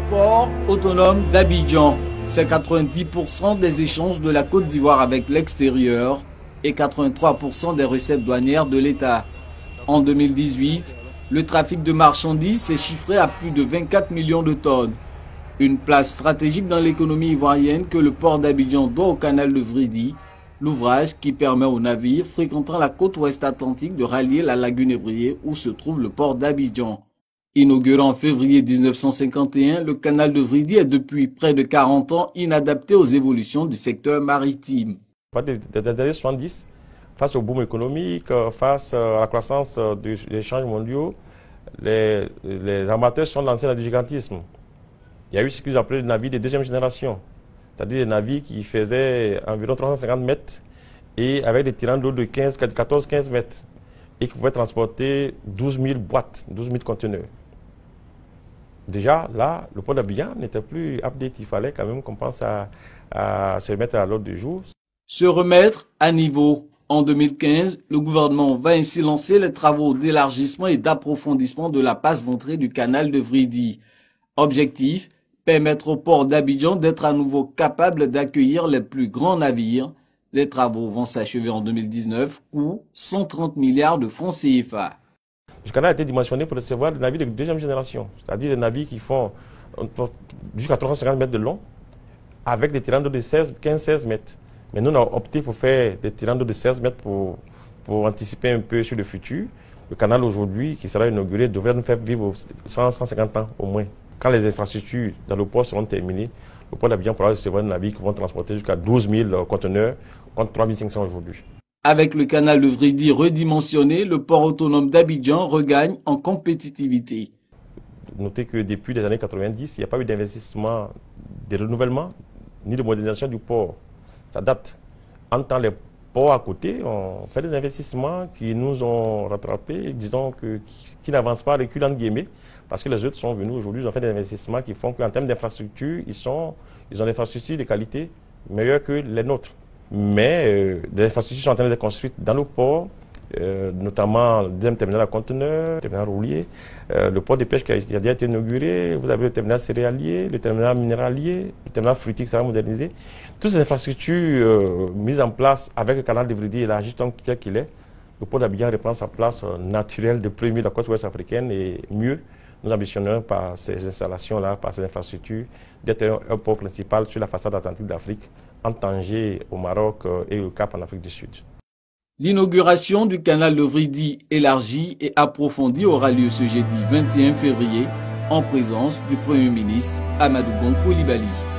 port autonome d'Abidjan. C'est 90% des échanges de la Côte d'Ivoire avec l'extérieur et 83% des recettes douanières de l'État. En 2018, le trafic de marchandises s'est chiffré à plus de 24 millions de tonnes. Une place stratégique dans l'économie ivoirienne que le port d'Abidjan doit au canal de Vridi, l'ouvrage qui permet aux navires fréquentant la côte ouest atlantique de rallier la lagune Ébrié où se trouve le port d'Abidjan. Inauguré en février 1951, le canal de Vridi est depuis près de 40 ans inadapté aux évolutions du secteur maritime. Des années 70, face au boom économique, face à la croissance des échanges mondiaux, les armateurs sont lancés dans le gigantisme. Il y a eu ce qu'ils appelaient les navires de deuxième génération, c'est-à-dire des navires qui faisaient environ 350 mètres et avec des tirants d'eau de 14-15 mètres et qui pouvaient transporter 12 000 boîtes, 12 000 conteneurs. Déjà, là, le port d'Abidjan n'était plus update. Il fallait quand même qu'on pense à se remettre à l'ordre du jour. Se remettre à niveau. En 2015, le gouvernement va ainsi lancer les travaux d'élargissement et d'approfondissement de la passe d'entrée du canal de Vridi. Objectif, permettre au port d'Abidjan d'être à nouveau capable d'accueillir les plus grands navires. Les travaux vont s'achever en 2019, coût 130 milliards de francs CFA. Le canal a été dimensionné pour recevoir des navires de deuxième génération, c'est-à-dire des navires qui font jusqu'à 350 mètres de long, avec des tirants d'eau de 15-16 mètres. Mais nous, on a opté pour faire des tirants d'eau de 16 mètres pour anticiper un peu sur le futur. Le canal aujourd'hui, qui sera inauguré, devrait nous faire vivre 150 ans au moins. Quand les infrastructures dans le port seront terminées, le port d'Abidjan pourra recevoir des navires qui vont transporter jusqu'à 12 000 conteneurs, contre 3 500 aujourd'hui. Avec le canal de Vridi redimensionné, le port autonome d'Abidjan regagne en compétitivité. Notez que depuis les années 90, il n'y a pas eu d'investissement, de renouvellement, ni de modernisation du port. Ça date. En temps, les ports à côté ont fait des investissements qui nous ont rattrapés, disons qui n'avancent pas, reculent entre guillemets, parce que les autres sont venus aujourd'hui, ils ont fait des investissements qui font qu'en termes d'infrastructures, ils ont des infrastructures de qualité meilleures que les nôtres. Mais des infrastructures sont en train d'être construites dans le port, notamment le deuxième terminal à conteneurs, le terminal roulier, le port de pêche qui a déjà été inauguré, vous avez le terminal céréalier, le terminal minéralier, le terminal fruitier qui sera modernisé. Toutes ces infrastructures mises en place avec le canal de Vridi élargi tel qu'il est, le port d'Abidjan reprend sa place naturelle de premier de la côte ouest africaine et mieux, nous ambitionnons par ces installations-là, par ces infrastructures, d'être un port principal sur la façade atlantique d'Afrique, en Tanger au Maroc et au Cap en Afrique du Sud. L'inauguration du canal de Vridi élargi et approfondi aura lieu ce jeudi 21 février en présence du Premier ministre Amadou Gon Coulibaly.